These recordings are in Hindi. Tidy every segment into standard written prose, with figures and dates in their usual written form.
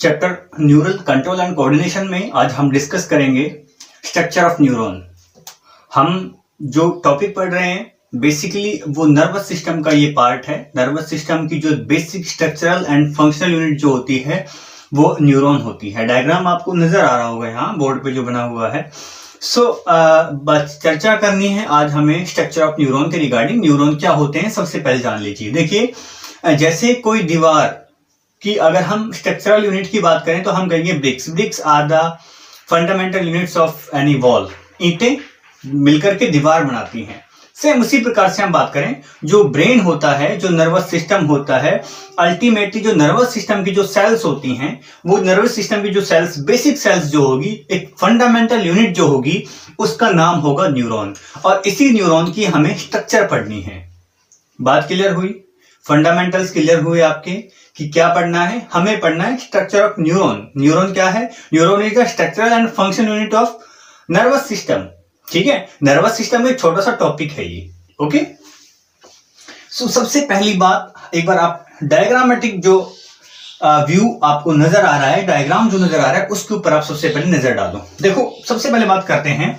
Chapter neural control and coordination में आज हम डिस्कस करेंगे स्ट्रक्चर ऑफ न्यूरॉन। हम जो टॉपिक पढ़ रहे हैं बेसिकली वो नर्वस सिस्टम का ये पार्ट है। नर्वस सिस्टम की जो basic structural and functional unit जो होती है वो न्यूरॉन होती है। डायग्राम आपको नजर आ रहा होगा यहाँ बोर्ड पे जो बना हुआ है। बस चर्चा करनी है आज हमें स्ट्रक्चर ऑफ न्यूरॉन के रिगार्डिंग। न्यूरॉन क्या होते हैं सबसे पहले जान लीजिए। देखिए, जैसे कोई दीवार की अगर हम स्ट्रक्चरल यूनिट की बात करें तो हम कहेंगे bricks. Bricks are the fundamental units of any wall. ईंटें मिलकर के दीवार बनाती हैं। सेम उसी प्रकार से हम बात करें जो ब्रेन होता है, जो नर्वस सिस्टम होता है, अल्टीमेटली जो नर्वस सिस्टम की जो सेल्स होती हैं वो नर्वस सिस्टम की जो सेल्स, बेसिक सेल्स जो होगी, एक फंडामेंटल यूनिट जो होगी उसका नाम होगा न्यूरॉन। और इसी न्यूरॉन की हमें स्ट्रक्चर पढ़नी है। बात क्लियर हुई? फंडामेंटल्स क्लियर हुए आपके कि क्या पढ़ना है? हमें पढ़ना है स्ट्रक्चर ऑफ न्यूरॉन। न्यूरॉन क्या है? Neuron is the structural and function unit of nervous system. ठीक है, नर्वस सिस्टम में एक छोटा सा टॉपिक है ये। ओके, सो सबसे पहली बात, एक बार आप डायग्रामेटिक जो व्यू आपको नजर आ रहा है, डायग्राम जो नजर आ रहा है उसके ऊपर आप सबसे पहले नजर डालो। देखो, सबसे पहले बात करते हैं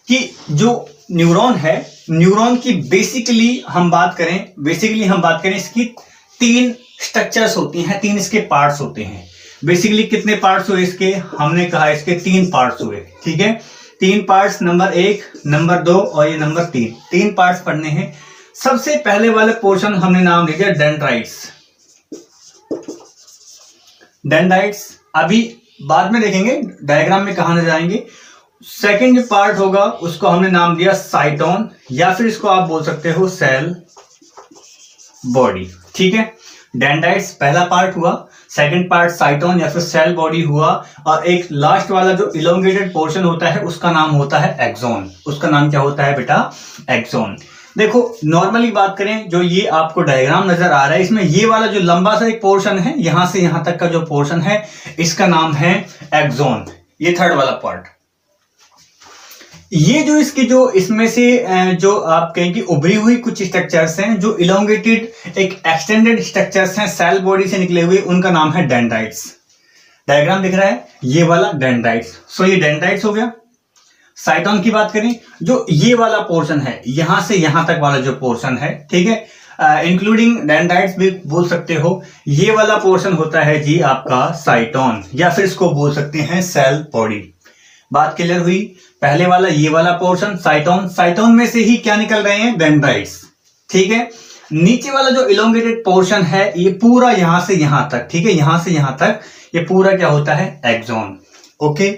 कि जो न्यूरॉन है, न्यूरॉन की बेसिकली हम बात करें इसकी तीन स्ट्रक्चर्स होती हैं, तीन इसके पार्ट्स होते हैं। बेसिकली कितने पार्ट्स हुए इसके? हमने कहा इसके तीन पार्ट्स हुए। ठीक है, तीन पार्ट्स, नंबर 1, नंबर 2 और ये नंबर 3। तीन पार्ट्स पढ़ने हैं। सबसे पहले वाले पोर्शन हमने नाम दे दिया डेंड्राइट्स। डेंड्राइट्स अभी बाद में देखेंगे डायग्राम में कहां नजर आएंगे। सेकंड जो पार्ट होगा उसको हमने नाम दिया साइटोन, या फिर इसको आप बोल सकते हो सेल बॉडी। ठीक है, डेंड्राइट्स पहला पार्ट हुआ, सेकंड पार्ट साइटोन या फिर सेल बॉडी हुआ, और एक लास्ट वाला जो इलोंगेटेड पोर्शन होता है उसका नाम होता है एक्सोन। उसका नाम क्या होता है बेटा? एक्सोन। देखो, नॉर्मली बात करें, जो ये आपको डायग्राम नजर आ रहा है इसमें ये वाला जो लंबा सा एक पोर्शन है, यहां से यहां तक का जो पोर्शन है इसका नाम है एक्सोन। ये थर्ड वाला पार्ट। ये जो इसकी जो इसमें से जो आप कहें कि उभरी हुई कुछ स्ट्रक्चर्स हैं, जो इलोंगेटेड एक एक्सटेंडेड स्ट्रक्चर्स हैं सेल बॉडी से निकले हुए, उनका नाम है डेंड्राइट्स। डायग्राम दिख रहा है ये वाला डेंड्राइट्स। सो ये डेंड्राइट्स हो गया। साइटोन की बात करें, जो ये वाला पोर्शन है, यहां से यहां तक वाला जो पोर्शन है, ठीक है, इंक्लूडिंग डेंड्राइट्स भी बोल सकते हो, ये वाला पोर्शन होता है जी आपका साइटोन, या फिर इसको बोल सकते हैं सेल बॉडी। बात क्लियर हुई? पहले वाला ये वाला पोर्शन साइटोन, साइटोन में से ही क्या निकल रहे हैं? डेंड्राइट्स। ठीक है, नीचे वाला जो इलोंगेटेड पोर्शन है ये पूरा यहां से यहां तक, ठीक है, यहां से यहां तक ये पूरा क्या होता है? एक्सोन। ओके,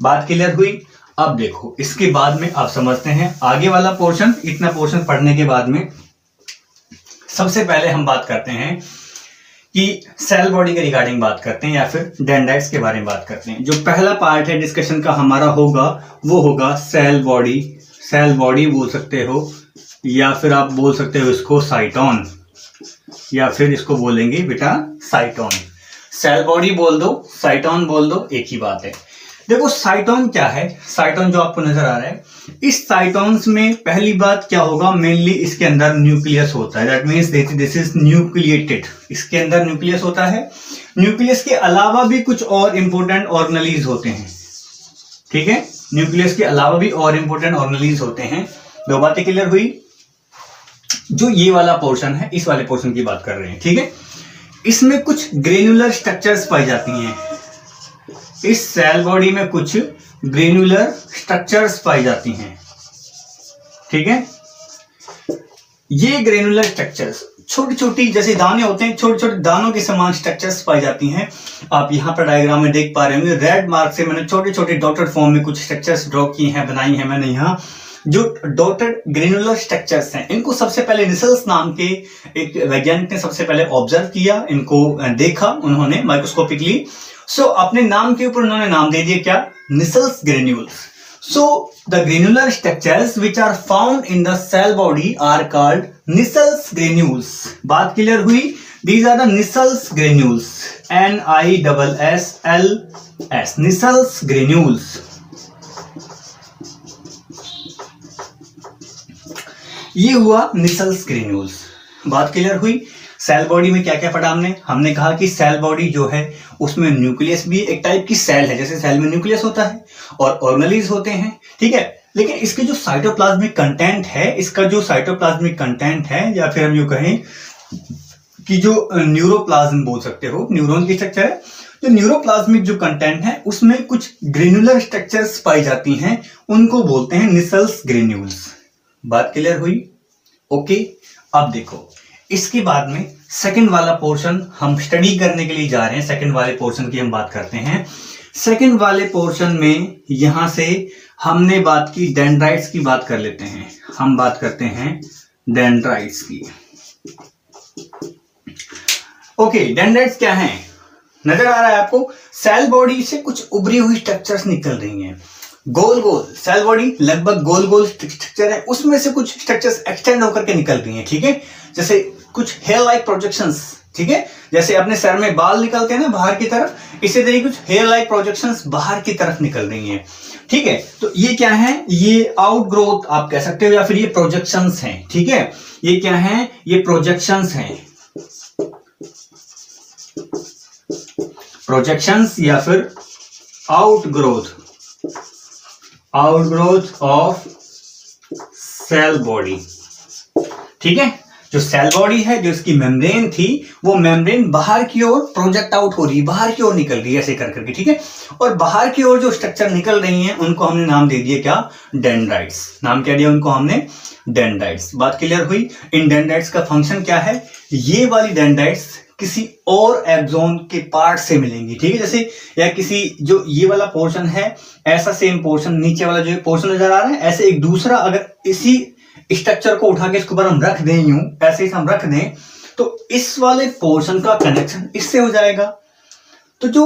बात क्लियर हुई? अब देखो, इसके बाद में आप समझते हैं आगे वाला पोर्शन। इतना पोर्शन पढ़ने के बाद में सबसे पहले हम बात करते हैं कि सेल बॉडी के रिगार्डिंग बात करते हैं, या फिर डेंड्राइट्स के बारे में बात करते हैं। जो पहला पार्ट है डिस्कशन का हमारा होगा वो होगा सेल बॉडी। सेल बॉडी बोल सकते हो, या फिर आप बोल सकते हो इसको साइटोन, या फिर इसको बोलेंगे बेटा साइटोन। सेल बॉडी बोल दो, साइटोन बोल दो, एक ही बात है। देखो, साइटोन क्या है? साइटोन जो आपको नजर आ रहा है, इस साइटोन्स में पहली बात क्या होगा? मेनली इसके अंदर न्यूक्लियस होता है। That means this is nucleated. इसके अंदर न्यूक्लियस होता है। न्यूक्लियस के अलावा भी कुछ और इंपॉर्टेंट ऑर्गेनेलीज होते हैं। ठीक है, न्यूक्लियस के अलावा भी और इंपॉर्टेंट ऑर्गेनेलीज होते हैं। दो बातें क्लियर हुई? जो ये वाला पोर्शन है, इस वाले पोर्शन की बात कर रहे हैं। ठीक है, इसमें कुछ ग्रेन्युलर स्ट्रक्चर्स पाई जाती हैं। इस सेल बॉडी में कुछ ग्रेन्युलर स्ट्रक्चर्स पाई जाती हैं। ठीक है, ये ग्रेन्युलर स्ट्रक्चर्स छोटी छोटी जैसे दाने होते हैं, छोटे छोटे दानों के समान स्ट्रक्चर्स पाई जाती हैं। आप यहां पर डायग्राम में देख पा रहे होंगे, रेड मार्क से मैंने छोटे छोटे डॉटेड फॉर्म में कुछ स्ट्रक्चर्स ड्रॉ किए हैं, बनाई हैं मैंने यहाँ। जो डॉटेड ग्रेन्युलर स्ट्रक्चर्स हैं, इनको सबसे पहले निसल्स नाम के एक वैज्ञानिक ने सबसे पहले ऑब्जर्व किया, इनको देखा उन्होंने माइक्रोस्कोपिकली। सो अपने नाम के ऊपर उन्होंने नाम दे दिया क्या? Nissl's granules. So the granular structures which are found in the cell body are called Nissl's granules. बात क्लियर हुई? These are the Nissl's granules, NISSLS, Nissl's granules. ये हुआ निसल्स ग्रेन्यूल्स। बात क्लियर हुई? सेल बॉडी में क्या क्या पढ़ा हमने कहा कि सेल बॉडी जो है उसमें न्यूक्लियस भी एक टाइप की सेल है, जैसे सेल में न्यूक्लियस होता है और ऑर्गेनेल्स होते हैं, ठीक है। लेकिन इसके जो साइटोप्लाज्मिक कंटेंट है, इसका जो साइटोप्लाज्मिक कंटेंट है, या फिर हम यूं कहें कि जो न्यूरोप्लाज्म बोल सकते हो, न्यूरॉन की स्ट्रक्चर है, जो न्यूरोप्लाज्मिक जो कंटेंट है उसमें कुछ ग्रेन्युलर स्ट्रक्चर्स पाई जाती हैं, उनको बोलते हैं निसल्स ग्रेन्यूल्स। बात क्लियर हुई? ओके। अब देखो इसके बाद में सेकंड वाला पोर्शन हम स्टडी करने के लिए जा रहे हैं। सेकंड वाले पोर्शन की हम बात करते हैं। सेकंड वाले पोर्शन में यहां से हमने बात की डेंड्राइट्स की, बात कर लेते हैं। हम बात करते हैं डेंड्राइट्स की। ओके, डेंड्राइट्स क्या है? नजर आ रहा है आपको? सेल बॉडी से कुछ उभरी हुई स्ट्रक्चर्स निकल रही हैं, गोल गोल। सेल बॉडी लगभग गोल गोल स्ट्रक्चर है, उसमें से कुछ स्ट्रक्चर्स एक्सटेंड होकर के निकल रही हैं, ठीक है। जैसे कुछ हेयर लाइक प्रोजेक्शंस, ठीक है, जैसे अपने सर में बाल निकलते हैं ना बाहर की तरफ, इसी तरह कुछ हेयर लाइक प्रोजेक्शंस बाहर की तरफ निकल रही हैं, ठीक है। तो ये क्या है? ये आउटग्रोथ आप कह सकते हो, या फिर ये प्रोजेक्शंस हैं, ठीक है। ये क्या है? ये प्रोजेक्शंस हैं, प्रोजेक्शंस या फिर आउटग्रोथ ऑफ सेल बॉडी, ठीक है। जो सेल बॉडी है, जो इसकी मेम्ब्रेन थी, वो मेम्ब्रेन बाहर की ओर प्रोजेक्ट आउट हो रही है, बाहर की ओर निकल रही है ऐसे कर करके, ठीक है। और बाहर की ओर जो स्ट्रक्चर निकल रही हैं उनको हमने नाम दे दिया क्या? डेंड्राइट्स। नाम क्या दिया उनको हमने? डेंड्राइट्स। बात क्लियर हुई? इन डेंड्राइट्स का फंक्शन क्या है? ये वाली डेंड्राइट्स किसी और एक्सोन के पार्ट से मिलेंगी, ठीक है। जैसे या किसी जो ये वाला पोर्शन है, ऐसा सेम पोर्शन नीचे वाला जो पोर्शन नजर आ रहा है, ऐसे एक दूसरा अगर इसी स्ट्रक्चर को उठा के इसके ऊपर हम रख दें, यूं ऐसे ही हम रख दें, तो इस वाले पोर्शन का कनेक्शन इससे हो जाएगा। तो जो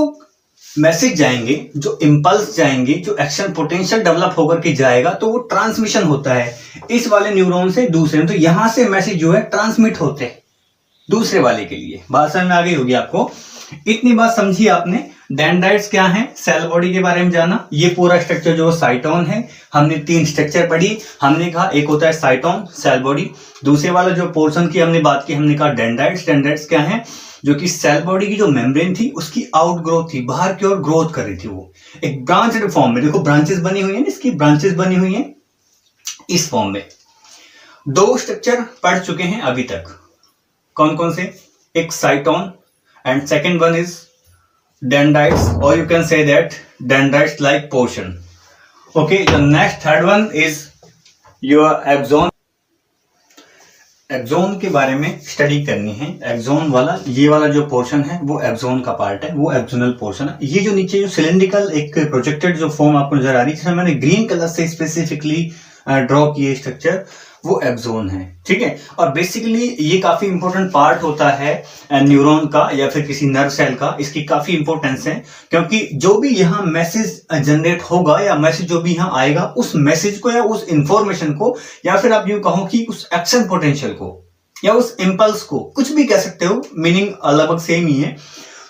मैसेज जाएंगे, जो इंपल्स जाएंगे, जो एक्शन पोटेंशियल डेवलप होकर के जाएगा, तो वो ट्रांसमिशन होता है इस वाले न्यूरॉन से दूसरे में। तो यहां से मैसेज जो है ट्रांसमिट होते हैं दूसरे वाले के लिए। बात समझ में आ गई होगी आपको? इतनी बात समझी आपने। डेंड्राइट्स क्या है? सेल बॉडी के बारे में जाना। ये पूरा स्ट्रक्चर जो साइटोन है, हमने 3 स्ट्रक्चर पढ़ी। हमने कहा एक होता है साइटोन, सेल बॉडी। दूसरे वाला जो पोर्शन की हमने बात की, हमने कहा डेंड्राइट्स। डेंड्राइट्स क्या है? जो कि सेल बॉडी की जो मेम्ब्रेन थी उसकी आउट ग्रोथ थी, बाहर की ओर ग्रोथ कर रही थी। वो एक ब्रांच फॉर्म में, देखो ब्रांचेस बनी हुई है, इसकी ब्रांचेस बनी हुई है इस फॉर्म में। 2 स्ट्रक्चर पढ़ चुके हैं अभी तक। कौन कौन से? एक साइटोन and second one is dendrites, or you can say that dendrites like portion. Okay, the next third one is your axon. Axon के बारे में स्टडी करनी है। एक्सोन वाला, ये वाला जो पोर्शन है वो एक्सोन का पार्ट है, वो एक्सोनल पोर्शन है। ये जो नीचे जो सिलेंड्रिकल एक प्रोजेक्टेड जो फॉर्म आपको नजर आ रही है, जिसमें मैंने ग्रीन कलर से स्पेसिफिकली ड्रॉ किए स्ट्रक्चर, वो एक्सोन है, ठीक है। और बेसिकली ये काफी इंपॉर्टेंट पार्ट होता है न्यूरॉन का या फिर किसी नर्व सेल का। इसकी काफी इंपॉर्टेंस है, क्योंकि जो भी यहाँ मैसेज जनरेट होगा या मैसेज जो भी यहाँ आएगा, उस मैसेज को या उस इंफॉर्मेशन को, या फिर आप यूं कहो कि उस एक्शन पोटेंशियल को या उस इंपल्स को, कुछ भी कह सकते हो, मीनिंग लगभग सेम ही है।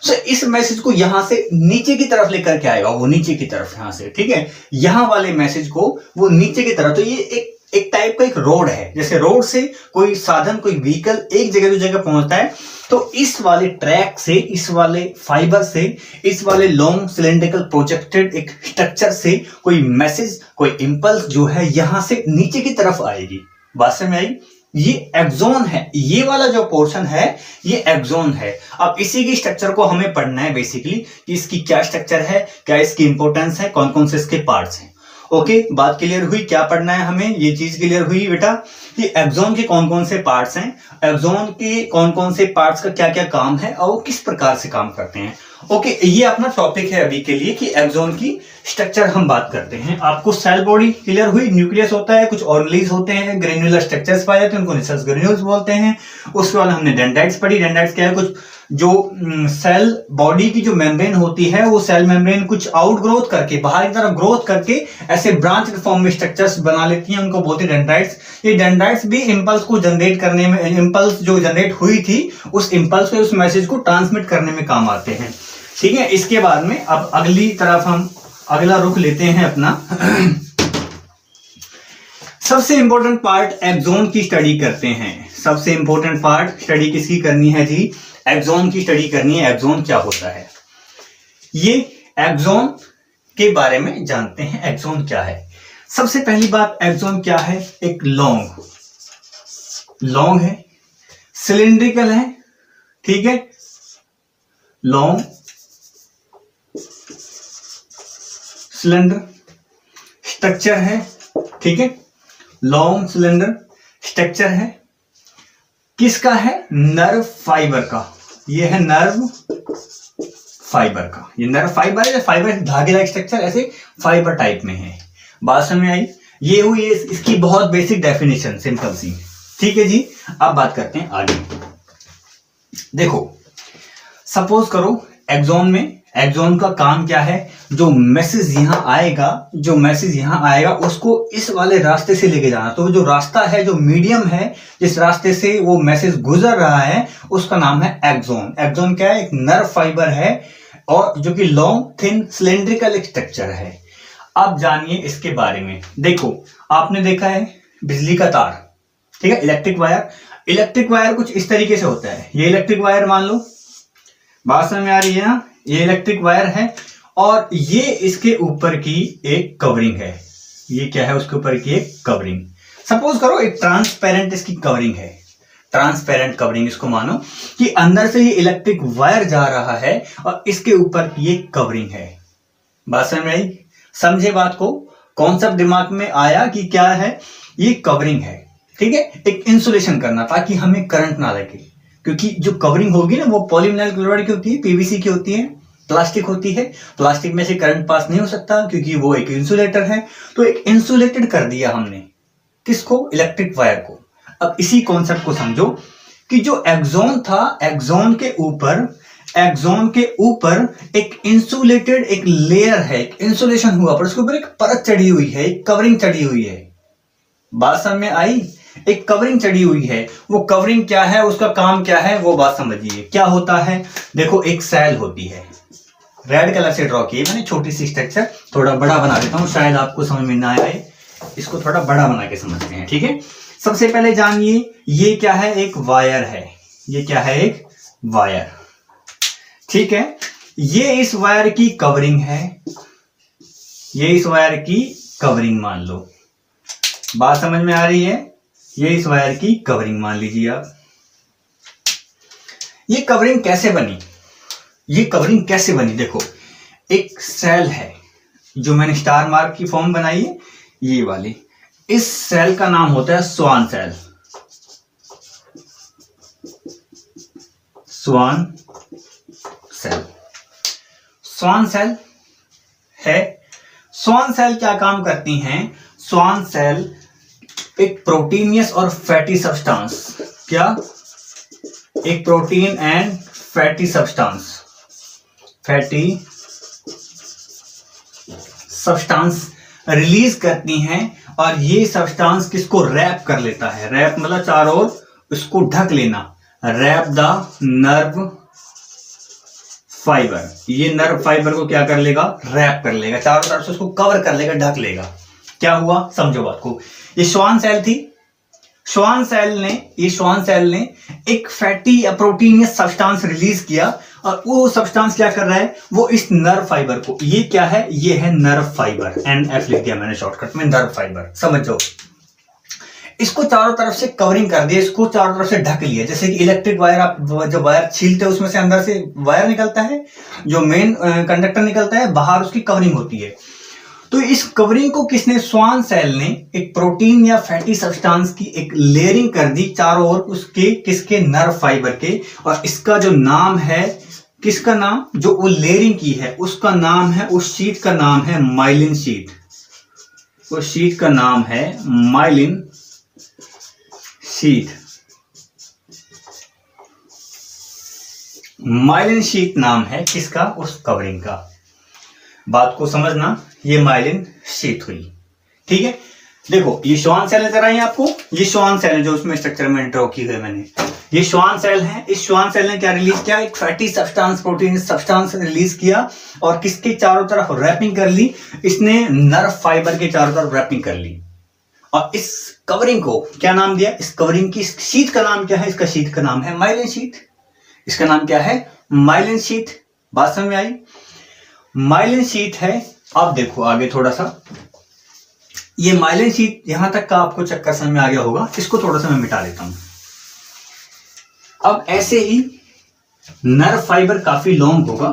सो इस मैसेज को यहां से नीचे की तरफ लेकर के आएगा, वो नीचे की तरफ यहां से, ठीक है, यहां वाले मैसेज को वो नीचे की तरफ। तो ये एक टाइप का एक रोड है। जैसे रोड से कोई साधन, कोई व्हीकल एक जगह दूसरी जगह पहुंचता है, तो इस वाले ट्रैक से, इस वाले फाइबर से, इस वाले लॉन्ग सिलेंड्रिकल प्रोजेक्टेड एक स्ट्रक्चर से कोई मैसेज, कोई इंपल्स जो है यहां से नीचे की तरफ आएगी। बात समझ में आई? ये एक्सोन है, ये वाला जो पोर्शन है ये एक्सोन है। अब इसी की स्ट्रक्चर को हमें पढ़ना है बेसिकली, कि इसकी क्या स्ट्रक्चर है, क्या इसकी इंपॉर्टेंस है, कौन कौन से इसके पार्ट्स हैं। ओके, बात क्लियर हुई? क्या पढ़ना है हमें, ये चीज क्लियर हुई बेटा, कि एक्सोन के कौन कौन से पार्ट्स हैं, एक्सोन के कौन कौन से पार्ट्स का क्या क्या काम है और वो किस प्रकार से काम करते हैं। ओके, ये अपना टॉपिक है अभी के लिए कि एक्सोन की स्ट्रक्चर हम बात करते हैं। आपको सेल बॉडी क्लियर हुई? न्यूक्लियस होता है, कुछ ऑर्गेनेल्स होते हैं, ग्रेन्युलर स्ट्रक्चर्स पाए जाते हैं, उनको निसल्स ग्रेन्यूल्स बोलते हैं। उसके बाद हमने डेंड्राइट्स पढ़ी। डेंड्राइट्स क्या है? कुछ जो सेल बॉडी की जो मेम्ब्रेन होती है, वो सेल मेम्ब्रेन कुछ आउट ग्रोथ करके, बाहर की तरफ ग्रोथ करके ऐसे ब्रांच फॉर्म में स्ट्रक्चर्स बना लेती हैं, उनको बोलते हैं डेंड्राइट्स। ये डेंड्राइट्स भी इंपल्स को जनरेट करने में, इंपल्स जो जनरेट हुई थी उस इंपल्स को, उस मैसेज को ट्रांसमिट करने में काम आते हैं, ठीक है। इसके बाद में अब अगली तरफ हम अगला रुख लेते हैं अपना। सबसे इंपॉर्टेंट पार्ट एक्सोन की स्टडी करते हैं। सबसे इंपॉर्टेंट पार्ट स्टडी किसकी करनी है जी? एक्सोन की स्टडी करनी है। एक्सोन क्या होता है, ये एक्सोन के बारे में जानते हैं। एक्सोन क्या है? सबसे पहली बात, एक्सोन क्या है? एक लॉन्ग है, सिलिंड्रिकल है, ठीक है, लॉन्ग सिलेंडर स्ट्रक्चर है, ठीक है, लॉन्ग सिलेंडर स्ट्रक्चर है। किसका है? नर्व फाइबर का। ये है नर्व फाइबर का। ये नर्व फाइबर है, फाइबर धागे लाइक स्ट्रक्चर ऐसे फाइबर टाइप में है। बात समझ में आई? ये हुई इसकी बहुत बेसिक डेफिनेशन, सिंपल सी, ठीक है जी। अब बात करते हैं आगे। देखो, सपोज करो एक्सोन का काम क्या है? जो मैसेज यहां आएगा उसको इस वाले रास्ते से लेके जाना। तो जो रास्ता है, जो मीडियम है, जिस रास्ते से वो मैसेज गुजर रहा है, उसका नाम है एक्सोन। एक्सोन क्या है? एक नर्व फाइबर है और जो कि लॉन्ग थिन सिलेंड्रिकल स्ट्रक्चर है। अब जानिए इसके बारे में। देखो, आपने देखा है बिजली का तार, ठीक है, इलेक्ट्रिक वायर कुछ इस तरीके से होता है। ये इलेक्ट्रिक वायर मान लो, बात समझ में आ रही है ना? ये इलेक्ट्रिक वायर है और ये इसके ऊपर की एक कवरिंग है। ये क्या है? उसके ऊपर की एक कवरिंग। सपोज करो एक ट्रांसपेरेंट इसकी कवरिंग है, ट्रांसपेरेंट कवरिंग इसको मानो कि अंदर से ये इलेक्ट्रिक वायर जा रहा है और इसके ऊपर ये कवरिंग है। बात समझ में आई? समझे बात को? कॉन्सेप्ट दिमाग में आया कि क्या है? ये कवरिंग है, ठीक है, एक इंसुलेशन करना ताकि हमें करंट ना लगे। क्योंकि जो कवरिंग होगी ना, वो पॉलीविनाइल क्लोराइड की होती है, पीवीसी की होती है, प्लास्टिक होती है। प्लास्टिक में से करंट पास नहीं हो सकता क्योंकि वो एक इंसुलेटर है। तो एक इंसुलेटेड कर दिया हमने, किसको? इलेक्ट्रिक वायर को। अब इसी कॉन्सेप्ट को समझो कि जो एक्सोन था, एक्सोन के ऊपर एक इंसुलेटेड एक लेयर है, एक इंसुलेशन हुआ, पर उसके ऊपर एक परत चढ़ी हुई है, एक कवरिंग चढ़ी हुई है। बात समझ में आई? एक कवरिंग चढ़ी हुई है। वो कवरिंग क्या है, उसका काम क्या है, वो बात समझिए। क्या होता है? देखो, एक सेल होती है, रेड कलर से ड्रॉ की मैंने छोटी सी स्ट्रक्चर। थोड़ा बड़ा बना देता हूं, शायद आपको समझ में ना आए, इसको थोड़ा बड़ा बना के समझते हैं, ठीक है। सबसे पहले जानिए, ये क्या है? एक वायर है। ये क्या है? एक वायर, ठीक है। ये इस वायर की कवरिंग है, ये इस वायर की कवरिंग मान लो। बात समझ में आ रही है? ये इस वायर की कवरिंग मान लीजिए आप। ये कवरिंग कैसे बनी? देखो, एक सेल है जो मैंने स्टार मार्क की फॉर्म बनाई है, ये वाली। इस सेल का नाम होता है स्वान सेल। स्वान सेल है। स्वान सेल क्या काम करती हैं? स्वान सेल एक प्रोटीनियस और फैटी सब्सटेंस, क्या? एक protein and fatty substance release करती हैं और ये सब्सटेंस किसको रैप कर लेता है? रैप मतलब चारों ओर इसको ढक लेना। Wrap the nerve fibre. ये नर्व फाइबर को क्या कर लेगा? रैप कर लेगा, चारों तरफ से उसको कवर कर लेगा, ढक लेगा। क्या हुआ? समझो बात को। ये श्वान सेल थी। श्वान सेल ने एक फैटी या प्रोटीनियस सब्सटेंस रिलीज किया और वो सब्सटेंस क्या कर रहा है? वो इस नर्व फाइबर को, ये क्या है? ये है नर्व फाइबर। NF लिख दिया मैंने शॉर्टकट में, नर्व फाइबर। समझो, इसको चारों तरफ से कवरिंग कर दिया, इसको चारों तरफ से ढक लिया। जैसे कि इलेक्ट्रिक वायर, आप जब वायर छीलते हो उसमें से अंदर से वायर निकलता है, जो मेन कंडक्टर निकलता है, बाहर उसकी कवरिंग होती है। तो इस कवरिंग को किसने? स्वान सेल ने एक प्रोटीन या फैटी सब्सटेंस की एक लेयरिंग कर दी चारों ओर उसके, किसके? नर्व फाइबर के। और इसका जो नाम है, किसका नाम? जो वो लेयरिंग की है उसका नाम है, उस शीट का नाम है माइलिन शीट। उस शीट का नाम है माइलिन शीट। माइलिन शीट नाम है किसका? उस कवरिंग का। बात को समझना, ये माइलिन शीट हुई, ठीक है। देखो, ये श्वान सेल नजर आई आपको? ये श्वान सेल है जो उसमें स्ट्रक्चर में ड्रॉ की हुई है मैंने। ये श्वान सेल है। इस श्वान सेल ने क्या रिलीज किया? एक fatty substance, protein substance release किया और किसके चारों तरफ रैपिंग कर ली? इसने नर्व फाइबर के चारों तरफ रैपिंग कर ली। और इस कवरिंग को क्या नाम दिया, इस कवरिंग की शीट का नाम क्या है, इसका शीट का नाम है माइलिन शीट। इसका नाम क्या है, माइलिन शीट। बात समझ में आई, माइलिन शीट है। अब देखो आगे थोड़ा सा, ये माइलिन शीट यहां तक का आपको चक्कर समझ में आ गया होगा, इसको थोड़ा सा मैं मिटा देता हूं। अब ऐसे ही नर्व फाइबर काफी लॉन्ग होगा,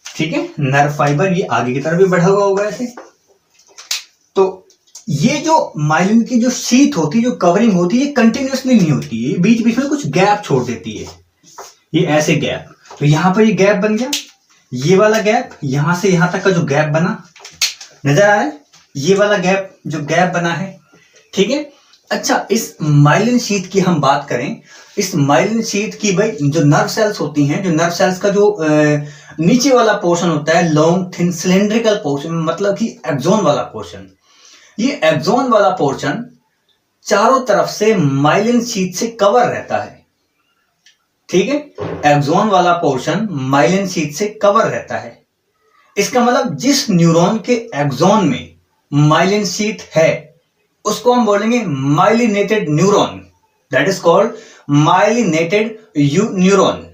ठीक है, नर्व फाइबर ये आगे की तरफ भी बढ़ा हुआ होगा ऐसे। तो ये जो माइलिन की जो शीट होती है, जो कवरिंग होती है, ये कंटिन्यूअसली नहीं होती है, बीच बीच में कुछ गैप छोड़ देती है, ये ऐसे गैप। तो यहां पर ये गैप बन गया, ये वाला गैप, यहां से यहां तक का जो गैप बना नजर आ रहा है, ये वाला गैप जो गैप बना है, ठीक है। अच्छा, इस माइलिन शीट की हम बात करें, इस माइलिन शीट की भाई जो नर्व सेल्स होती हैं, जो नर्व सेल्स का जो नीचे वाला पोर्शन होता है, लॉन्ग थिन सिलेंड्रिकल पोर्शन, मतलब कि एक्सोन वाला पोर्शन, ये एक्सोन वाला पोर्शन चारों तरफ से माइलिन शीट से कवर रहता है, ठीक है। एक्सोन वाला पोर्शन माइलिन शीट से कवर रहता है। इसका मतलब जिस न्यूरॉन के एक्सोन में माइलिन शीट है उसको हम बोलेंगे myelinated neuron, that is called myelinated neuron,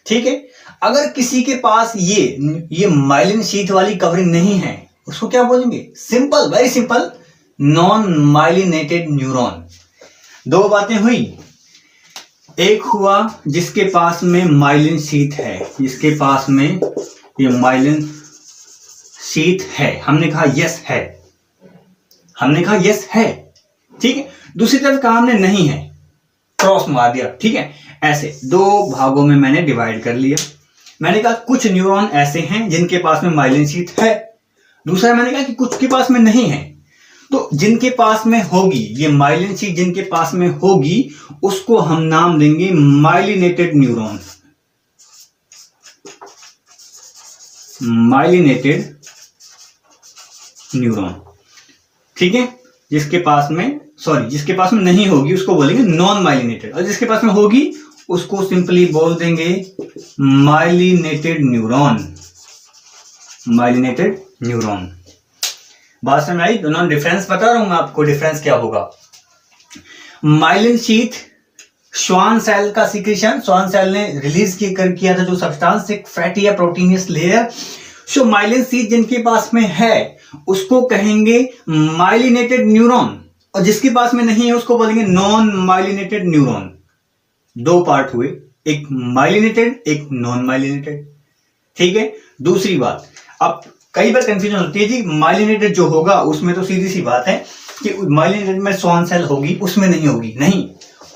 ठीक है। अगर किसी के पास ये माइलिन शीट वाली कवरिंग नहीं है, उसको क्या बोलेंगे, simple, very simple, non myelinated neuron. दो बातें हुई, एक हुआ जिसके पास में माइलिन शीट है, जिसके पास में ये माइलिन शीट है, हमने कहा यस है, हमने कहा यस है, ठीक है। दूसरी तरफ कहा हमने नहीं है, क्रॉस मार दिया, ठीक है। ऐसे दो भागों में मैंने डिवाइड कर लिया। मैंने कहा कुछ न्यूरॉन ऐसे हैं जिनके पास में माइलिन शीट है, दूसरा मैंने कहा कि कुछ के पास में नहीं है। तो जिनके पास में होगी ये माइलिन शीट, जिनके पास में होगी उसको हम नाम देंगे माइलिनेटेड न्यूरॉन, माइलिनेटेड न्यूरॉन, ठीक है। जिसके पास में नहीं होगी उसको बोलेंगे नॉन माइलिनेटेड, और जिसके पास में होगी उसको सिंपली बोल देंगे माइलिनेटेड न्यूरॉन, माइलिनेटेड न्यूरॉन। बात समझ आई, दोनों डिफरेंस बता रहा हूं मैं आपको, डिफरेंस क्या होगा। माइलिन शीट श्वान सेल का सिक्रीशन, श्वान सेल ने रिलीज किया था जो सब्सटेंस, एक फैटी या प्रोटीनियस लेयर। सो माइलिन शीट जिनके पास में है उसको कहेंगे माइलिनेटेड न्यूरॉन, और जिसके पास में नहीं है उसको बोलेंगे नॉन माइलिनेटेड न्यूरॉन। दो पार्ट हुए, एक माइलिनेटेड, एक नॉन माइलिनेटेड, ठीक है। दूसरी बात, अब कई बार कंफ्यूजन होती है जी, माइलिनेटेड जो होगा उसमें तो सीधी सी बात है कि माइलिनेटेड में श्वान सेल होगी, उसमें नहीं होगी, नहीं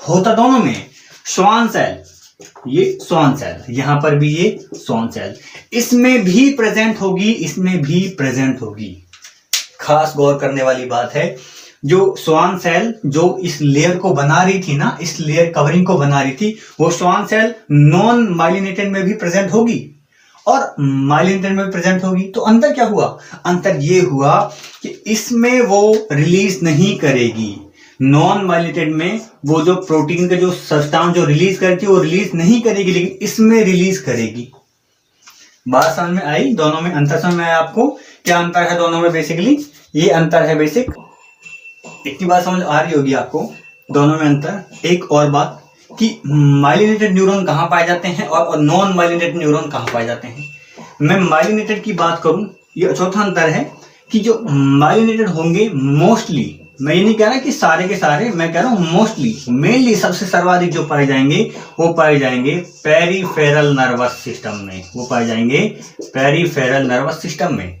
होता दोनों में। श्वान सेल, ये श्वान सेल, यहां पर भी ये श्वान सेल, इसमें भी प्रेजेंट होगी, इसमें भी प्रेजेंट होगी। खास गौर करने वाली बात है, जो श्वान सेल जो इस लेयर को बना रही थी ना, इस लेयर कवरिंग को बना रही थी, वो श्वान सेल नॉन माइलिनेटेड में भी प्रेजेंट होगी और माइलिनेटेड में भी प्रेजेंट होगी। तो अंतर क्या हुआ, अंतर ये हुआ कि इसमें वो रिलीज नहीं करेगी, नॉन माइलिनेटेड में वो जो प्रोटीन का जो सब्सटेंस जो रिलीज करती है वो रिलीज नहीं करेगी, लेकिन इसमें रिलीज करेगी। बात समझ में आई, दोनों में अंतर समझ में आया आपको, क्या अंतर है दोनों में, बेसिकली ये अंतर है बेसिक। इतनी बात समझ आ रही होगी आपको, दोनों में अंतर। एक और बात कि माइलिनेटेड न्यूरॉन कहां पाए जाते हैं और नॉन माइलिनेटेड न्यूरॉन कहां पाए जाते हैं। मैं माइलिनेटेड की बात करूं, ये चौथा अंतर है कि जो माइलिनेटेड होंगे मोस्टली, मैं ये नहीं कह रहा कि सारे के सारे, मैं कह रहा हूं मोस्टली, मेनली सबसे सर्वाधिक जो पाए जाएंगे वो पाए जाएंगे पेरिफेरल नर्वस सिस्टम में, वो पाए जाएंगे पेरिफेरल नर्वस सिस्टम में।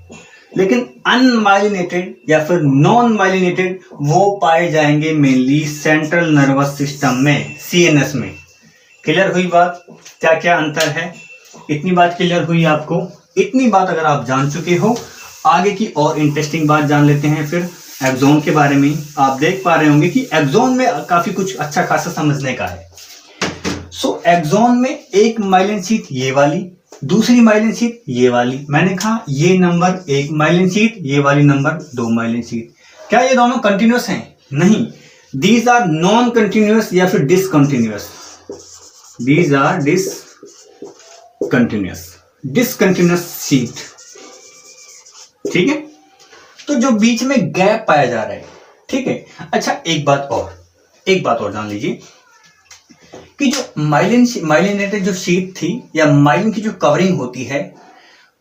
लेकिन अनमाइलिनेटेड या फिर नॉन माइलिनेटेड वो पाए जाएंगे मेनली सेंट्रल नर्वस सिस्टम में, सीएनएस में। क्लियर हुई बात, क्या क्या अंतर है, इतनी बात क्लियर हुई आपको। इतनी बात अगर आप जान चुके हो, आगे की और इंटरेस्टिंग बात जान लेते हैं फिर एक्सोन के बारे में। आप देख पा रहे होंगे कि एक्सोन में काफी कुछ अच्छा खासा समझने का है। सो एक्सोन में एक माइलिन शीट ये वाली, दूसरी माइलिन शीट ये वाली। मैंने कहा ये नंबर एक माइलिन शीट, ये वाली नंबर दो माइलिन शीट। क्या ये दोनों कंटिन्यूअस हैं? नहीं, दीज आर नॉन कंटिन्यूअस या फिर discontinuous, these are discontinuous sheet, ठीक है। तो जो बीच में गैप पाया जा रहा है, ठीक है। अच्छा एक बात और जान लीजिए कि जो माइलिनेटेड जो शीट थी या माइलिन की जो कवरिंग होती है,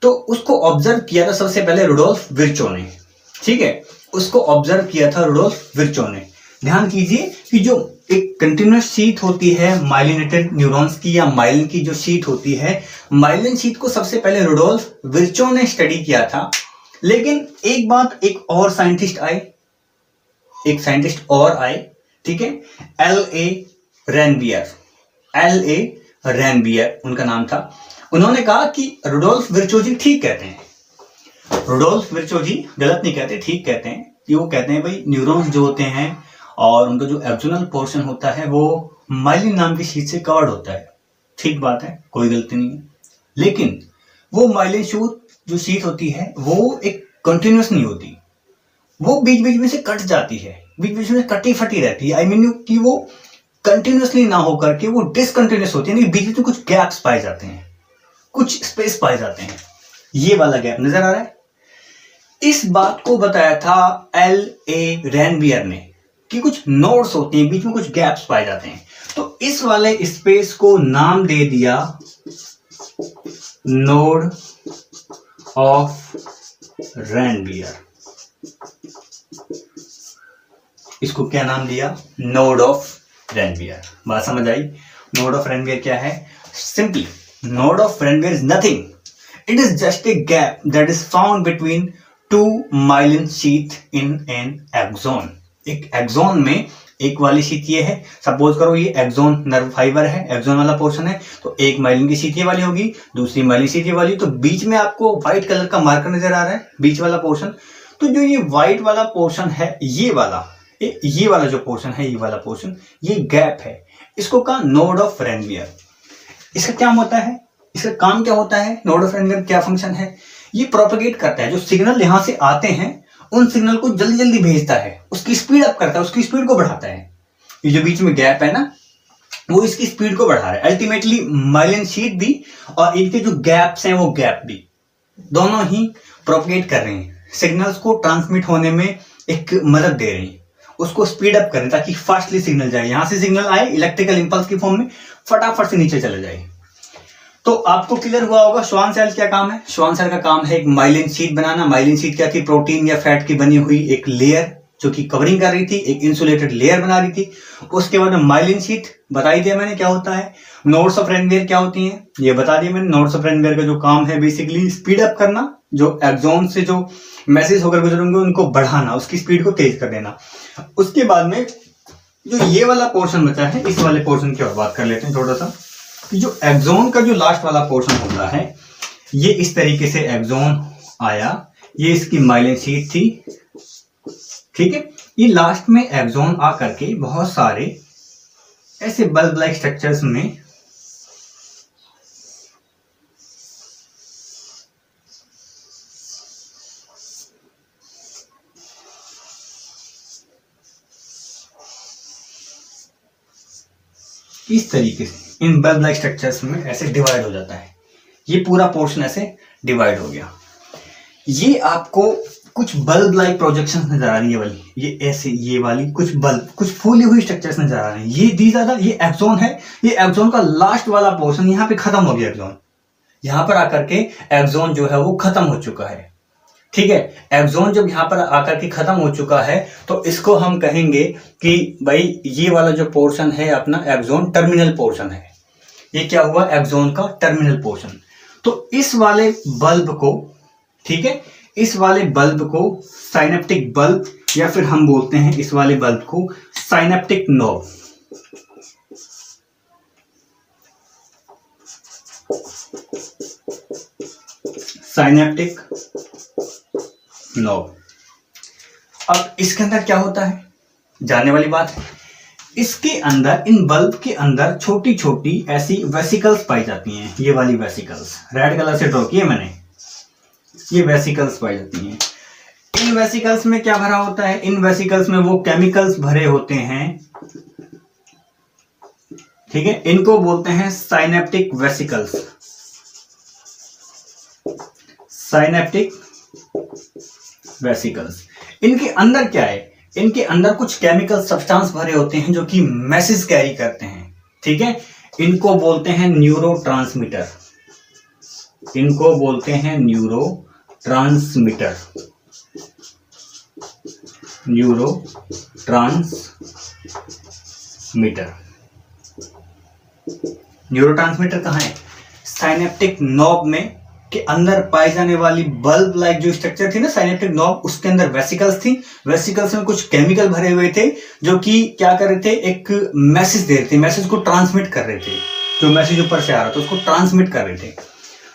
तो उसको ऑब्जर्व किया था सबसे पहले रुडोल्फ विर्चो ने। ठीक है, उसको ऑब्जर्व किया था रुडोल्फ विर्चो ने। ध्यान कीजिए कि जो एक कंटिन्यूअस शीट होती है माइलिनेटेड न्यूरॉन्स की या माइलिन की जो शीट होती है, माइलिन शीट को सबसे पहले रुडोल्फ विर्चो ने स्टडी किया था। लेकिन एक बात, एक साइंटिस्ट और आए, ठीक है, एल ए रैनबियर उनका नाम था। उन्होंने कहा कि रुडोल्फ विर्चो जी ठीक कहते हैं, रुडोल्फ विर्चो जी गलत नहीं कहते, ठीक कहते हैं। कि वो कहते हैं भाई न्यूरॉन्स जो होते हैं और उनका जो एक्सोनल पोर्शन होता है वो माइलिन नाम की शीट से कवर्ड होता है। ठीक बात है, कोई गलती नहीं है। लेकिन वो माइलिन जो शीट होती है वो एक कंटिन्यूअस नहीं होती, वो बीच बीच में से कट जाती है, बीच बीच में कटी फटी रहती है। आई मीन कि वो कंटिन्यूअसली ना होकर के वो डिसकंटिन्यूअस होती है, यानी बीच में कुछ गैप्स पाए जाते हैं, कुछ स्पेस पाए जाते हैं। ये वाला गैप नजर आ रहा है। इस बात को बताया था एल ए रैनबियर ने कि कुछ नोड्स होती हैं, बीच में कुछ गैप्स पाए जाते हैं। तो इस वाले स्पेस को नाम दे दिया नोड ऑफ रैनबियर। इसको क्या नाम दिया? Node of Ranvier. बात समझ आई? नोड ऑफ रैनबियर क्या है? Simply node of Ranvier is nothing, it is just a gap that is found between two myelin sheath in an axon. एक एक्सोन में एक वाली शीथ ये है, सपोज करो ये एक्सोन नर्व फाइबर है, एक्सोन वाला पोर्शन है, तो एक माइलिन की शीथ ये वाली होगी, दूसरी माइलिन शीथ ये वाली। तो बीच में आपको व्हाइट कलर का मार्कर नजर आ रहा है, बीच वाला पोर्शन। तो जो ये व्हाइट वाला पोर्शन है, ये वाला जो पोर्शन है, ये वाला पोर्शन, ये गैप है, इसको कहा नोड ऑफ रैनबियर। इसका क्या होता है, इसका काम क्या होता है? नोड ऑफ रैनबियर क्या फंक्शन है? ये प्रोपेगेट करता है, जो सिग्नल यहां से आते हैं उन सिग्नल को जल्दी जल्दी भेजता है, उसकी स्पीड अप करता है, उसकी स्पीड को बढ़ाता है। ये जो बीच में गैप है ना, वो इसकी स्पीड को बढ़ा रहा है। अल्टीमेटली माइलिन शीथ भी और इनके जो गैप्स हैं वो गैप भी, दोनों ही प्रोपेगेट कर रहे हैं, सिग्नल्स को ट्रांसमिट होने में एक मदद दे रहे हैं, उसको स्पीड अप करें ताकि फास्टली सिग्नल जाए, यहां से सिग्नल आए इलेक्ट्रिकल इंपल्स की फॉर्म में, फटाफट से नीचे चले जाए। तो आपको क्लियर हुआ होगा श्वान सेल क्या काम है। श्वान सेल का काम है एक माइलिन शीट बनाना। माइलिन शीट क्या थी? प्रोटीन या फैट की बनी हुई एक लेयर जो कि कवरिंग कर रही थी, एक इंसुलेटेड लेयर बना रही थी। उसके बाद माइलिन शीट बताई दिया मैंने क्या होता है। नोड्स ऑफ रैनबियर क्या होती हैं ये बता दिया मैंने। नोड्स ऑफ रैनबियर का जो काम है बेसिकली स्पीड अप करना, जो एक्सोन से जो मैसेज होकर गुजरेंगे उनको बढ़ाना, उसकी स्पीड को तेज कर देना। उसके बाद में जो ये वाला पोर्शन बचा है, इस वाले पोर्शन की और बात कर लेते हैं थोड़ा सा। जो एक्सोन का जो लास्ट वाला पोर्शन होता है, ये इस तरीके से एक्सोन आया, ये इसकी माइलिन शीट थी, ठीक है। ये लास्ट में एक्सोन आकर के बहुत सारे ऐसे बल्ब लाइक स्ट्रक्चर्स में इस तरीके से इन बल्ब लाइक स्ट्रक्चर्स में ऐसे डिवाइड हो जाता है। ये पूरा पोर्शन ऐसे डिवाइड हो गया। ये आपको कुछ बल्ब लाइक प्रोजेक्शन नजर आ रही है वाली, ये ऐसे, ये वाली कुछ बल्ब, कुछ फूली हुई स्ट्रक्चर्स नजर आ रहे हैं। ये दी ज्यादा, ये एक्सोन है, ये एक्सोन का लास्ट वाला पोर्शन यहाँ पे खत्म हो गया। एक्सोन यहां पर आकर के एक्सोन जो है वो खत्म हो चुका है, ठीक है। एक्सोन जब यहां पर आकर के खत्म हो चुका है तो इसको हम कहेंगे कि भाई ये वाला जो पोर्शन है अपना एक्सोन टर्मिनल पोर्शन है। ये क्या हुआ? एक्सोन का टर्मिनल पोर्शन। तो इस वाले बल्ब को, ठीक है, इस वाले बल्ब को साइनेप्टिक बल्ब, या फिर हम बोलते हैं इस वाले बल्ब को साइनेप्टिक नोब। Synaptic knob. अब इसके अंदर क्या होता है जानने वाली बात है। इसके अंदर, इन बल्ब के अंदर छोटी छोटी ऐसी वेसिकल्स पाई जाती हैं। ये वाली वेसिकल्स रेड कलर से ड्रॉ की है मैंने, ये वेसिकल्स पाई जाती हैं। इन वेसिकल्स में क्या भरा होता है? इन वेसिकल्स में वो केमिकल्स भरे होते हैं, ठीक है। इनको बोलते हैं साइनेप्टिक वेसिकल्स। Synaptic vesicles. इनके अंदर क्या है? इनके अंदर कुछ केमिकल सब्सटेंस भरे होते हैं जो कि मैसेज कैरी करते हैं, ठीक है। इनको बोलते हैं न्यूरोट्रांसमीटर, इनको बोलते हैं न्यूरोट्रांसमीटर, न्यूरोट्रांसमीटर। न्यूरोट्रांसमीटर कहाँ है? साइनेप्टिक नॉब में के अंदर पाई जाने वाली बल्ब लाइक जो स्ट्रक्चर थी ना साइनेप्टिक नॉब, उसके अंदर वेसिकल्स थी। वेसिकल्स में कुछ केमिकल भरे हुए थे जो कि क्या कर रहे थे, एक मैसेज दे रहे थे, मैसेज को ट्रांसमिट कर रहे थे। जो मैसेज ऊपर से आ रहा था उसको ट्रांसमिट कर रहे थे।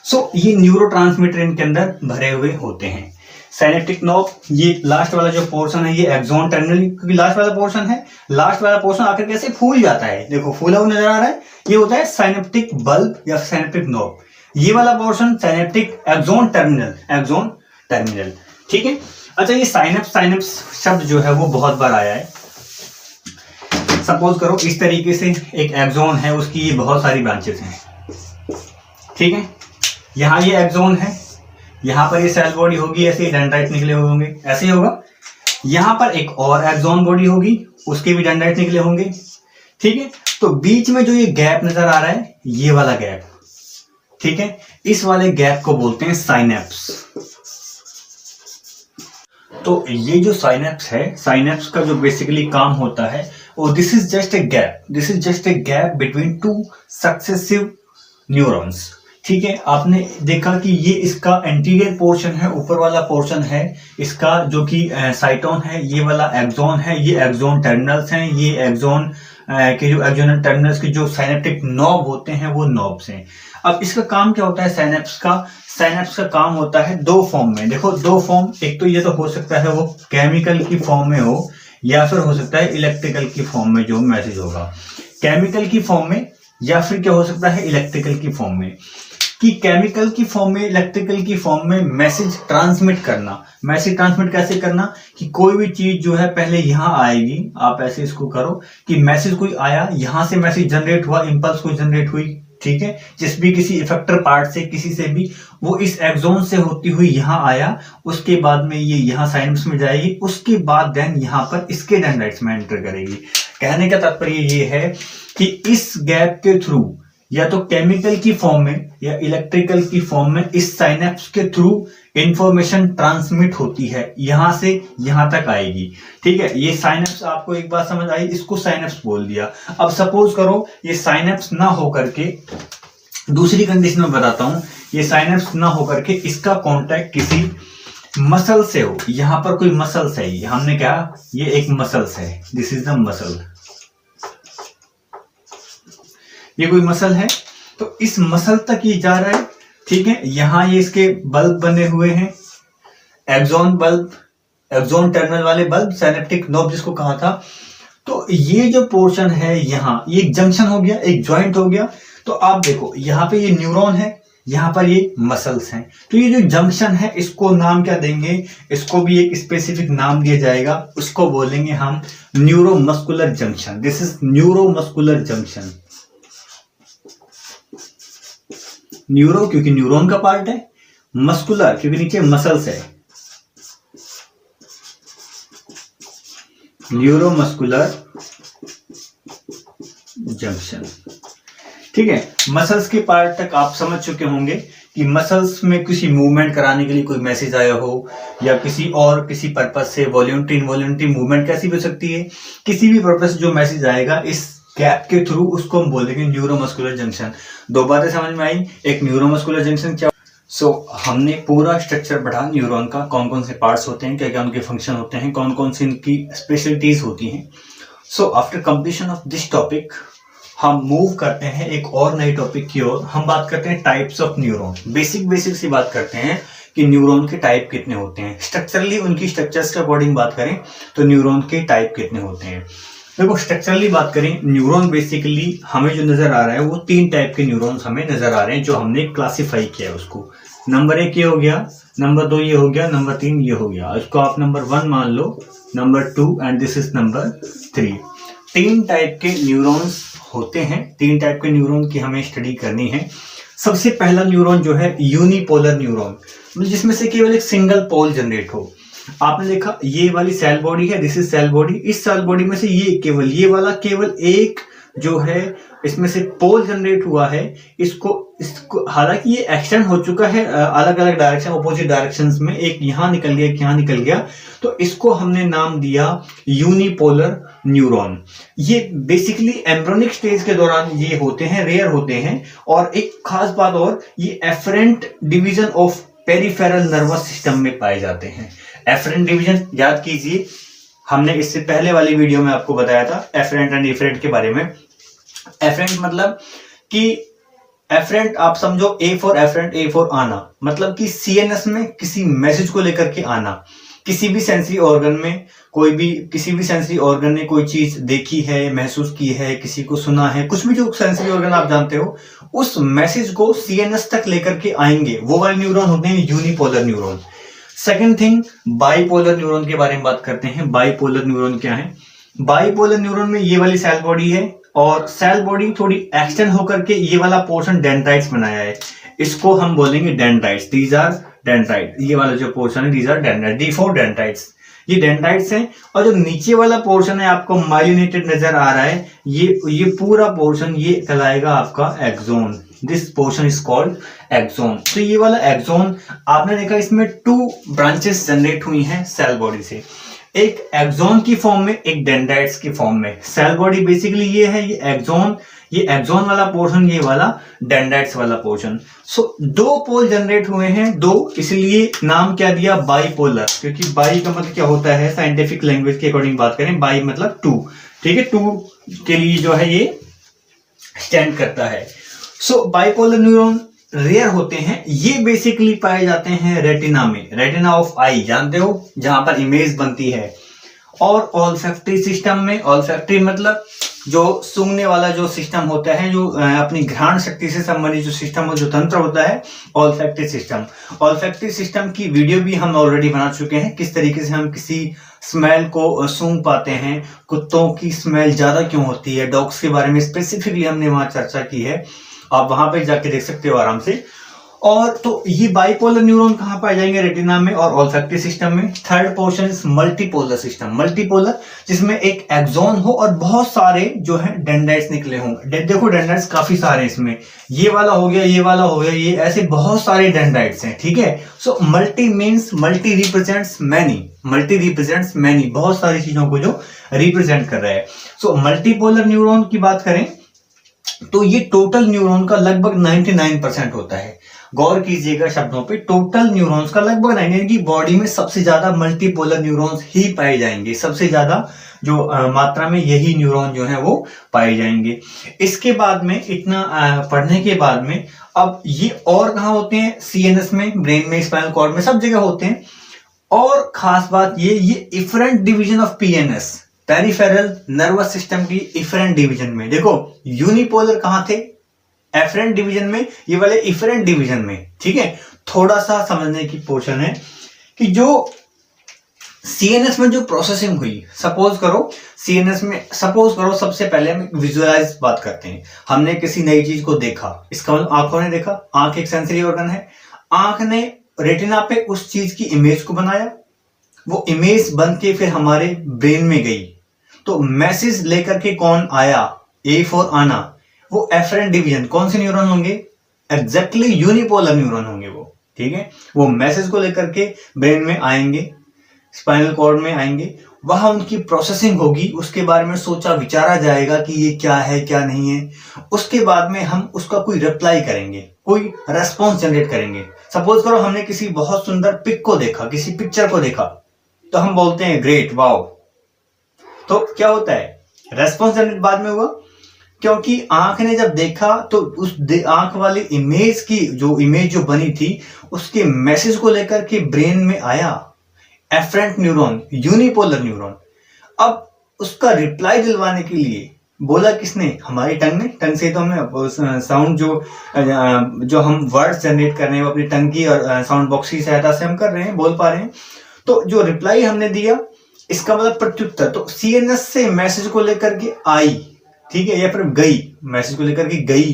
सो ये न्यूरोट्रांसमीटर इनके अंदर भरे हुए होते हैं। साइनेप्टिक नॉब, ये लास्ट वाला जो पोर्शन है ये एक्सॉन टर्मिनल, क्योंकि लास्ट वाला पोर्शन है, लास्ट वाला पोर्शन आकर कैसे फूल जाता है, देखो फूला हुआ नजर आ रहा है, ये होता है साइनेप्टिक बल्ब या साइनेप्टिक नॉब। ये वाला portion synaptic axon terminal, axon terminal, ठीक है। अच्छा, ये साइनेप्स शब्द जो है वो बहुत बार आया है। सपोज करो इस तरीके से एक एक्सॉन है, उसकी ये बहुत सारी ब्रांचेस हैं, ठीक है। यहाँ ये एक्सॉन है, यहाँ पर ये सेल बॉडी होगी, ऐसे डेंड्राइट निकले हुए होंगे, ऐसे ही होगा। यहाँ पर एक और एक्सॉन बॉडी होगी, उसके भी डेंड्राइट निकले होंगे, ठीक है। तो बीच में जो ये गैप नजर आ रहा है, ये वाला गैप, ठीक है, इस वाले गैप को बोलते हैं साइनेप्स। तो ये जो साइनेप्स है, साइनेप्स का जो बेसिकली काम होता है वो this is just a gap, this is just a gap between two successive neurons, ठीक है। आपने देखा कि ये इसका एंटीरियर पोर्शन है, ऊपर वाला पोर्शन है इसका जो कि साइटोन है, ये वाला एक्सॉन है, ये एक्सॉन टर्मिनल्स हैं, ये एक्सॉन के जो एक्सॉनल टर्मिनल्स के जो साइनेप्टिक नॉब होते हैं वो नॉब्स हैं। अब इसका काम क्या होता है साइनेप्स का काम होता है दो फॉर्म में। देखो दो फॉर्म, एक तो ये तो हो सकता है वो केमिकल की फॉर्म में हो, या फिर हो सकता है इलेक्ट्रिकल की फॉर्म में जो मैसेज होगा, केमिकल की फॉर्म में, या फिर क्या हो सकता है इलेक्ट्रिकल की फॉर्म में। कि केमिकल की फॉर्म में, इलेक्ट्रिकल की फॉर्म में मैसेज ट्रांसमिट करना। मैसेज ट्रांसमिट कैसे करना कि कोई भी चीज जो है पहले यहां आएगी, आप ऐसे इसको करो कि मैसेज कोई आया, यहां से मैसेज जनरेट हुआ, इंपल्स कोई जनरेट हुई, ठीक है, जिस भी किसी इफेक्टर पार्ट से, किसी से भी, वो इस एक्सॉन से होती हुई यहां आया, उसके बाद में ये यहां साइनेप्स में जाएगी, उसके बाद देन यहां पर इसके डेंड्राइट्स में एंटर करेगी। कहने का तात्पर्य ये है कि इस गैप के थ्रू या तो केमिकल की फॉर्म में या इलेक्ट्रिकल की फॉर्म में इस साइनेप्स के थ्रू इंफॉर्मेशन ट्रांसमिट होती है, यहां से यहां तक आएगी, ठीक है। ये साइनेप्स, आपको एक बात समझ आई, इसको साइनेप्स बोल दिया। अब सपोज करो ये साइनेप्स ना होकर के, दूसरी कंडीशन में बताता हूं, ये साइनेप्स ना होकर के इसका कॉन्टैक्ट किसी मसल से हो, यहां पर कोई मसल्स है, हमने कहा ये एक मसल्स है, दिस इज द मसल, ये कोई मसल है, तो इस मसल तक ये जा रहा है, ठीक है। यहां ये इसके बल्ब बने हुए हैं, एक्सॉन बल्ब, एक्सॉन टर्मिनल वाले बल्ब, साइनेप्टिक नॉब जिसको कहा था। तो ये जो पोर्शन है यहां, ये एक जंक्शन हो गया, एक जॉइंट हो गया। तो आप देखो यहाँ पे ये न्यूरॉन है, यहां पर ये मसल्स हैं। तो ये जो जंक्शन है इसको नाम क्या देंगे, इसको भी एक स्पेसिफिक नाम दिया जाएगा, उसको बोलेंगे हम neuromuscular junction. This is neuromuscular junction. Neuro क्योंकि न्यूरॉन का पार्ट है, मस्कुलर क्योंकि नीचे मसल्स है, न्यूरोमस्कुलर जंक्शन, ठीक है। मसल्स के पार्ट तक आप समझ चुके होंगे कि मसल्स में किसी मूवमेंट कराने के लिए कोई मैसेज आया हो, या किसी पर्पस से वॉलंटरी इनवॉलंटरी मूवमेंट कैसी भी हो सकती है, किसी भी पर्पस से जो मैसेज आएगा इस गैप के थ्रू, उसको हम बोलेंगे न्यूरोमस्कुलर जंक्शन। दो बातें समझ में आई, एक न्यूरोमस्कुलर जंक्शन क्या। हमने पूरा स्ट्रक्चर पढ़ा न्यूरॉन का, कौन कौन से पार्ट्स होते हैं, क्या क्या उनके फंक्शन होते हैं, कौन कौन सी इनकी स्पेशलिटीज होती हैं। After completion of this topic हम मूव करते हैं एक और नई टॉपिक की ओर। हम बात करते हैं टाइप्स ऑफ न्यूरॉन। बेसिक सी बात करते हैं कि न्यूरॉन के टाइप कितने होते हैं, स्ट्रक्चरली उनकी स्ट्रक्चर्स के अकॉर्डिंग बात करें तो न्यूरॉन के टाइप कितने होते हैं। देखो स्ट्रक्चरली बात करें, न्यूरॉन बेसिकली हमें जो नजर आ रहा है वो 3 टाइप के न्यूरॉन्स हमें नजर आ रहे हैं जो हमने क्लासिफाई किया है उसको। नंबर 1 ये हो गया, नंबर 2 ये हो गया, नंबर 3 ये हो गया। इसको आप नंबर 1 मान लो, number 2 and this is number 3। 3 type के न्यूरॉन्स होते हैं, 3 टाइप के न्यूरॉन की हमें स्टडी करनी है। सबसे पहला न्यूरॉन जो है यूनिपोलर न्यूरॉन, जिसमें से केवल एक सिंगल पोल जनरेट हो। आपने देखा ये वाली सेल बॉडी है, दिस इज सेल बॉडी। इस सेल बॉडी में से ये वाला केवल एक जो है इसमें से पोल जनरेट हुआ है। इसको हालांकि ये एक्सटेंड हो चुका है अलग अलग डायरेक्शन, ऑपोजिट डायरेक्शंस में, एक यहां निकल गया, एक यहां निकल गया, तो इसको हमने नाम दिया यूनिपोलर न्यूरॉन। ये बेसिकली एम्ब्रियोनिक स्टेज के दौरान ये होते हैं, रेयर होते हैं। और एक खास बात और, ये efferent division of peripheral nervous system में पाए जाते हैं। एफरेंट डिवीजन याद कीजिए, हमने इससे पहले वाली वीडियो में आपको बताया था एफरेंट एंड इफरेंट के बारे में। एफरेंट मतलब कि एफरेंट आप समझो A for efferent, A for आना, मतलब कि सीएनएस में किसी मैसेज को लेकर के आना। किसी भी सेंसरी ऑर्गन में किसी भी सेंसरी ऑर्गन ने कोई चीज देखी है, महसूस की है, किसी को सुना है, कुछ भी जो सेंसरी ऑर्गन आप जानते हो, उस मैसेज को सीएनएस तक लेकर के आएंगे, वो वाले न्यूरॉन होते हैं unipolar neuron. Second thing, bipolar neuron के बारे में बात करते हैं। बाइपोलर न्यूरॉन क्या है? बाइपोलर न्यूरॉन में ये वाली सेल बॉडी है और सेल बॉडी थोड़ी एक्सटेंड होकर के ये वाला पोर्शन डेंड्राइट्स बनाया है, इसको हम बोलेंगे डेंड्राइट्स। दीज आर डेंड्राइट, ये वाला जो पोर्शन है these are dendrite, D for dendrites, ये डेंड्राइट्स हैं। और जो नीचे वाला पोर्शन है आपको माइलिनेटेड नजर आ रहा है, ये पूरा पोर्शन ये कहलाएगा आपका axon. This portion is called axon. तो ये वाला एक्सोन आपने देखा, इसमें 2 ब्रांचेस जनरेट हुई हैं सेल बॉडी से, एक एक्सोन की फॉर्म में, एक डेंड्राइट्स की फॉर्म में। सेल बॉडी बेसिकली ये है, ये एक्सोन वाला पोर्शन, ये वाला डेंड्राइट्स वाला पोर्शन। सो 2 पोल जनरेट हुए हैं, 2, इसलिए नाम क्या दिया? बाइपोलर, क्योंकि बाई का मतलब क्या होता है, साइंटिफिक लैंग्वेज के अकॉर्डिंग बात करें, बाई मतलब 2, ठीक है, 2 के लिए जो है ये स्टैंड करता है। सो बाइपोलर न्यूरॉन रेयर होते हैं, ये बेसिकली पाए जाते हैं रेटिना में, रेटिना ऑफ आई जानते हो, जहां पर इमेज बनती है, और ऑल्फैक्टरी सिस्टम में। ऑल्फैक्टरी मतलब जो सूंघने वाला जो सिस्टम होता है, जो अपनी घ्राण शक्ति से संबंधित जो सिस्टम हो, जो तंत्र होता है, ऑल्फैक्टरी सिस्टम। ऑल्फैक्टरी सिस्टम की वीडियो भी हम ऑलरेडी बना चुके हैं, किस तरीके से हम किसी स्मेल को सूंघ पाते हैं, कुत्तों की स्मेल ज्यादा क्यों होती है, डॉग्स के बारे में स्पेसिफिकली हमने वहां चर्चा की है, आप वहां पे जाके देख सकते हो आराम से। और तो ये बाइपोलर न्यूरॉन कहां पाए जाएंगे? रेटिना में और ऑल्फैक्टरी सिस्टम में। Third portion is multipolar system, multipolar जिसमें एक एक्सोन हो और बहुत सारे जो है डेंड्राइट्स निकले हों। देखो डेंड्राइट्स काफी सारे इसमें, ये वाला हो गया, ये वाला हो गया, ये ऐसे बहुत सारे डेंड्राइट्स हैं, ठीक है। So multi means multi represents many, multi represents many, बहुत सारी चीजों को जो रिप्रेजेंट कर रहा है। सो मल्टीपोलर न्यूरॉन की बात करें तो ये टोटल न्यूरॉन का लगभग 99% होता है। गौर कीजिएगा शब्दों पे, टोटल न्यूरॉन्स का लगभग 99, की बॉडी में सबसे ज्यादा मल्टीपोलर न्यूरॉन्स ही पाए जाएंगे, सबसे ज्यादा जो मात्रा में यही न्यूरॉन जो है वो पाए जाएंगे। इसके बाद में इतना पढ़ने के बाद में अब ये और कहां होते हैं? सीएनएस में, ब्रेन में, स्पाइनल कॉर्ड में, सब जगह होते हैं। और खास बात ये efferent division of PNS, peripheral nervous system की इफरेंट डिवीजन में। देखो यूनिपोलर कहां थे? एफरेंट डिवीजन में, ये वाले इफरेंट डिवीजन में, ठीक है। थोड़ा सा समझने की पोर्शन है कि जो सीएनएस में जो प्रोसेसिंग हुई, सपोज करो सीएनएस में, सपोज करो सबसे पहले हम विजुअलाइज बात करते हैं, हमने किसी नई चीज को देखा, इसका मतलब आंखों ने देखा, आंख एक सेंसरी ऑर्गन है, आंख ने रेटिना पे उस चीज की इमेज को बनाया, वो इमेज बन के फिर हमारे ब्रेन में गई, तो मैसेज लेकर के कौन आया? ए फॉर आना, वो एफरेंट डिवीजन, कौन से न्यूरॉन होंगे? एग्जैक्टली यूनिपोलर न्यूरॉन होंगे वो, ठीक है। वो मैसेज को लेकर के ब्रेन में आएंगे, स्पाइनल कॉर्ड में आएंगे, वहां उनकी प्रोसेसिंग होगी, उसके बारे में सोचा विचारा जाएगा कि ये क्या है क्या नहीं है, उसके बाद में हम उसका कोई रिप्लाई करेंगे, कोई रेस्पॉन्स जनरेट करेंगे। सपोज करो हमने किसी बहुत सुंदर पिक को देखा, किसी पिक्चर को देखा, तो हम बोलते हैं ग्रेट, वाओ। तो क्या होता है? रेस्पॉन्स जनरेट बाद में हुआ, क्योंकि आंख ने जब देखा तो उस आंख वाली इमेज की इमेज जो बनी थी, उसके मैसेज को लेकर के ब्रेन में आया एफरेंट न्यूरॉन, यूनिपोलर न्यूरॉन। अब उसका रिप्लाई दिलवाने के लिए बोला किसने? हमारी टंग ने। टंग से तो हमें साउंड जो हम वर्ड्स जनरेट कर रहे हैं वो अपनी टंग की और साउंड बॉक्स की सहायता से हम कर रहे हैं, बोल पा रहे हैं। तो जो रिप्लाई हमने दिया, इसका मतलब प्रत्युत्तर। तो सीएनएस से मैसेज को लेकर के आई, ठीक है, या फिर गई, मैसेज को लेकर के गई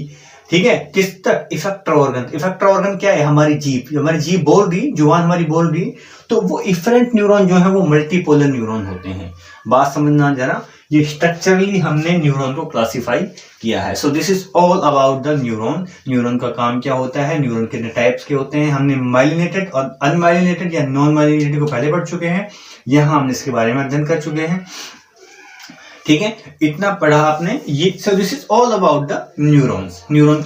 ठीक है। किस तक? Effector organ. इफेक्टर ऑर्गन क्या है? हमारी जीभ। हमारी जीभ बोल रही, जुबान हमारी बोल रही, तो वो इफरेंट न्यूरॉन जो है वो मल्टीपोलर न्यूरॉन होते हैं। बात समझना जरा, ये स्ट्रक्चरली हमने न्यूरॉन को क्लासिफाई किया है। So this is all about the neuron. Neuron का काम क्या होता है, न्यूरॉन के टाइप्स के होते हैं। हमने माइलिनेटेड और अनमाइलिनेटेड या नॉन माइलिनेटेड को पहले पढ़ चुके हैं, यहां हमने इसके बारे में अध्ययन कर चुके हैं। ठीक है, इतना पढ़ा आपने ये। So this is all about the neurons. Neuron